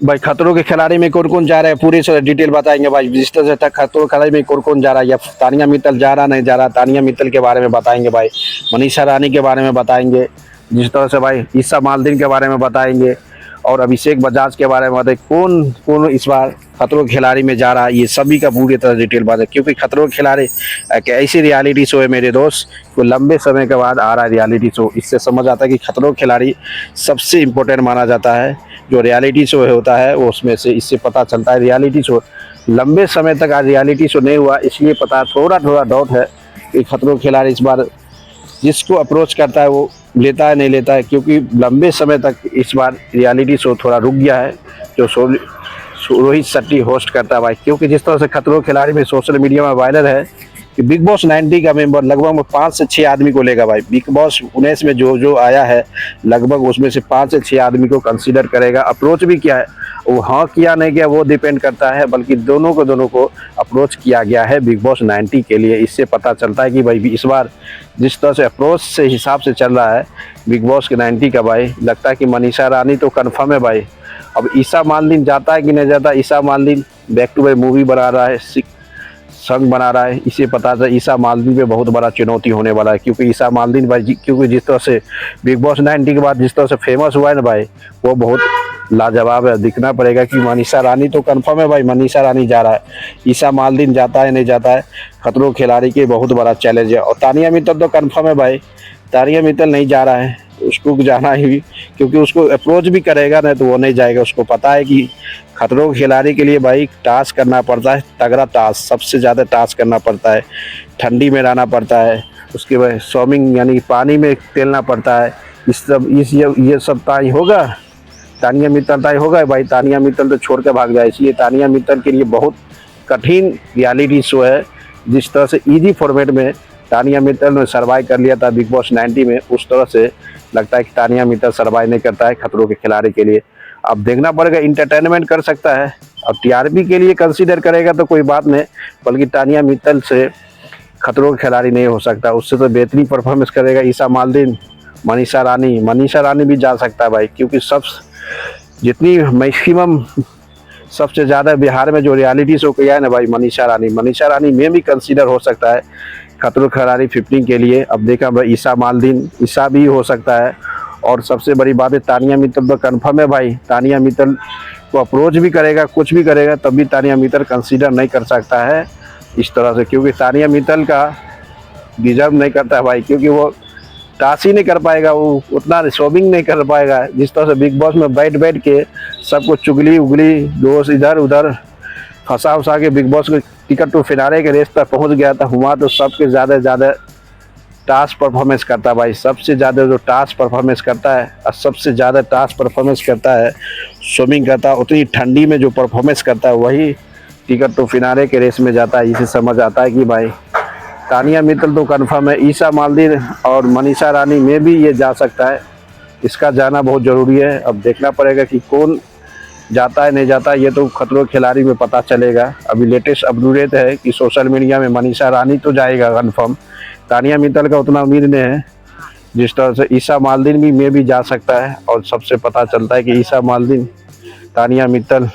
भाई खतरों के खिलाड़ी में कौन कौन जा रहा है पूरी से डिटेल बताएंगे भाई। जिस तरह से तक खतरों के खिलाड़ी में कौन कौन जा रहा है, या तानिया मित्तल जा रहा नहीं जा रहा, तानिया मित्तल के बारे में बताएंगे भाई। मनीषा रानी के बारे में बताएंगे। जिस तरह से भाई ईसा मालदीन के बारे में बताएंगे और अभिषेक बजाज के बारे में बताएं। कौन कौन इस बार खतरों के खिलाड़ी में जा रहा है, ये सभी का पूरी तरह डिटेल बात है। क्योंकि खतरों के खिलाड़ी एक ऐसी रियलिटी शो है मेरे दोस्त, वो लंबे समय के बाद आ रहा है रियलिटी शो। इससे समझ आता है कि खतरों के खिलाड़ी सबसे इम्पोर्टेंट माना जाता है। जो रियलिटी शो होता है वो उसमें से इससे पता चलता है। रियलिटी शो लंबे समय तक आज रियलिटी शो नहीं हुआ, इसलिए पता थोड़ा थोड़ा डाउट है कि खतरों के खिलाड़ी इस बार जिसको अप्रोच करता है वो लेता है नहीं लेता है। क्योंकि लंबे समय तक इस बार रियलिटी शो थोड़ा रुक गया है, जो रोहित शेट्टी होस्ट करता है भाई। क्योंकि जिस तरह से खतरों के खिलाड़ी में सोशल मीडिया में वायरल है कि बिग बॉस 90 का मेंबर लगभग 5 से 6 आदमी को लेगा भाई। बिग बॉस 19 में जो जो आया है लगभग उसमें से 5 से 6 आदमी को कंसीडर करेगा। अप्रोच भी किया है, वो हाँ किया नहीं किया वो डिपेंड करता है, बल्कि दोनों को अप्रोच किया गया है बिग बॉस 90 के लिए। इससे पता चलता है कि भाई इस बार जिस तरह से अप्रोच से हिसाब से चल रहा है बिग बॉस के 90 का भाई, लगता है कि मनीषा रानी तो कन्फर्म है भाई। अब ईसा मालदीन जाता है कि नहीं जाता। ईसा मालदीन बैक टू बैक मूवी बना रहा है, संग बना रहा है, इसे पता था ईसा मालदीन पे बहुत बड़ा चुनौती होने वाला है। क्योंकि ईसा मालदीन भाई क्योंकि जिस तरह से बिग बॉस 90 के बाद जिस तरह से फेमस हुआ है ना भाई, वो बहुत लाजवाब है। दिखना पड़ेगा कि मनीषा रानी तो कंफर्म है भाई, मनीषा रानी जा रहा है। ईसा मालदीन जाता है नहीं जाता है, खतरों खिलाड़ी के बहुत बड़ा चैलेंज है। और तानिया मित्तल तो कंफर्म है भाई, तानिया मित्तल नहीं जा रहा है, उसको जाना ही, क्योंकि उसको अप्रोच भी करेगा ना तो वो नहीं जाएगा। उसको पता है कि खतरों के खिलाड़ी के लिए भाई टास्क करना पड़ता है, तगड़ा टास्क, सबसे ज़्यादा टास्क करना पड़ता है। ठंडी में रहना पड़ता है, उसके बाद स्विमिंग यानी पानी में तैरना पड़ता है। ये सब तय होगा, तानिया मित्तल तय होगा भाई। तानिया मित्तल तो छोड़ के भाग जाए, इसलिए तानिया मित्तल के लिए बहुत कठिन रियलिटी शो है। जिस तरह से इजी फॉर्मेट में तानिया मित्तल ने सर्वाइव कर लिया था बिग बॉस 90 में, उस तरह से लगता है कि तानिया मित्तल सर्वाइव नहीं करता है खतरों के खिलाड़ी के लिए। अब देखना पड़ेगा, इंटरटेनमेंट कर सकता है। अब टीआरपी के लिए कंसीडर करेगा तो कोई बात नहीं, बल्कि तानिया मित्तल से खतरों के खिलाड़ी नहीं हो सकता। उससे तो बेहतरीन परफॉर्मेंस करेगा ईसा मालदीन, मनीषा रानी भी जा सकता है भाई। क्योंकि जितनी मैक्सिमम सबसे ज़्यादा बिहार में जो रियलिटी शो किया है ना भाई, मनीषा रानी में भी कंसीडर हो सकता है खतरों के खिलाड़ी 15 के लिए। अब देखा भाई ईसा मालदीन, ईसा भी हो सकता है। और सबसे बड़ी बात है तानिया मित्तल तो कंफर्म है भाई। तानिया मित्तल को अप्रोच भी करेगा, कुछ भी करेगा, तब भी तानिया मित्तल कंसीडर नहीं कर सकता है इस तरह से। क्योंकि तानिया मित्तल का डिजर्व नहीं करता है भाई, क्योंकि वो टास्क ही नहीं कर पाएगा, वो उतना रिसॉल्विंग नहीं कर पाएगा। जिस तरह से बिग बॉस में बैठ बैठ के सबको चुगली उगली दोस्त इधर उधर फंसा उसा के बिग बॉस के टिकट टू फिनाले के रेस तक पहुंच गया था। हुआ तो सबके ज़्यादा टास्क परफॉर्मेंस करता है भाई। सबसे ज़्यादा जो टास्क परफॉर्मेंस करता है और सबसे ज़्यादा टास्क परफॉर्मेंस करता है, स्विमिंग करता है, उतनी ठंडी में जो परफॉर्मेंस करता है वही टिकट टू फिनाले के रेस में जाता है। इसे समझ आता है कि भाई तानिया मित्तल तो कंफर्म है, ईसा मालदीन और मनीषा रानी में भी ये जा सकता है। इसका जाना बहुत ज़रूरी है। अब देखना पड़ेगा कि कौन जाता है नहीं जाता, ये तो खतरों के खिलाड़ी में पता चलेगा। अभी लेटेस्ट अपडेट है कि सोशल मीडिया में मनीषा रानी तो जाएगा कन्फर्म, तानिया मित्तल का उतना उम्मीद नहीं है। जिस तरह से ईसा मालदीन भी में भी जा सकता है। और सबसे पता चलता है कि ईसा मालदीन, तानिया मित्तल,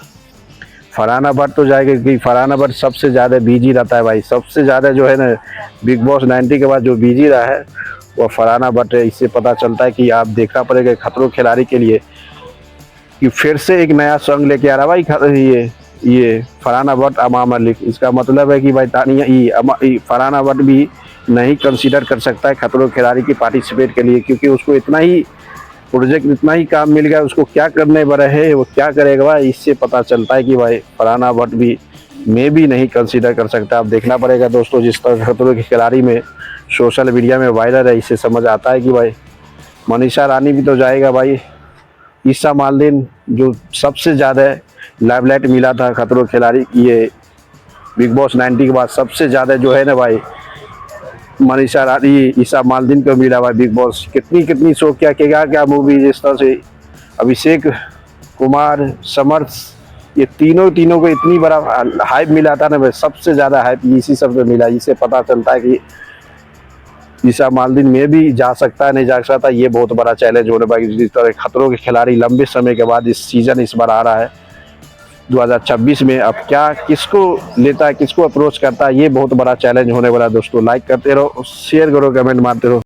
फरहाना भट्ट तो जाएगा, क्योंकि फरहाना भट्ट सबसे ज़्यादा बिजी रहता है भाई। सबसे ज़्यादा जो है ना बिग बॉस 90 के बाद जो बिजी रहा है वो फरहाना भट्ट है। इससे पता चलता है कि आप देखना पड़ेगा खतरों के खिलाड़ी के लिए कि फिर से एक नया सॉन्ग लेके आ रहा भाई ये फरहाना भट्ट, अमाम मलिक। इसका मतलब है कि भाई तानिया फरहाना भट्ट भी नहीं कंसीडर कर सकता है खतरों के खिलाड़ी की पार्टिसिपेट के लिए। क्योंकि उसको इतना ही प्रोजेक्ट, इतना ही काम मिल गया, उसको क्या करने बड़े है वो क्या करेगा भाई। इससे पता चलता है कि भाई फरहाना भट्ट भी में भी नहीं कंसीडर कर सकता। अब देखना पड़ेगा दोस्तों, जिस तरह खतरों के खिलाड़ी में सोशल मीडिया में वायरल है, इससे समझ आता है कि भाई मनीषा रानी भी तो जाएगा भाई। ईसा मालदीन जो सबसे ज़्यादा लाइमलाइट मिला था खतरों के खिलाड़ी ये बिग बॉस 90 के बाद, सबसे ज़्यादा जो है ना भाई मनीषा रानी, ईसा मालदीन को मिला भाई। बिग बॉस कितनी शो क्या मूवी, जिस तरह से अभिषेक कुमार, समर्थ, ये तीनों को इतनी बड़ा हाइप मिला था ना भाई। सबसे ज़्यादा हाइप इसी सब पे मिला। इससे पता चलता है कि ईसा मालदीन में भी जा सकता है नहीं जा सकता, ये बहुत बड़ा चैलेंज होने वाला। जिस तरह खतरों के खिलाड़ी लंबे समय के बाद इस सीज़न इस बार आ रहा है, 2026 में अब क्या किसको लेता है, किसको अप्रोच करता है, ये बहुत बड़ा चैलेंज होने वाला है दोस्तों। लाइक करते रहो, शेयर करो, कमेंट मारते रहो।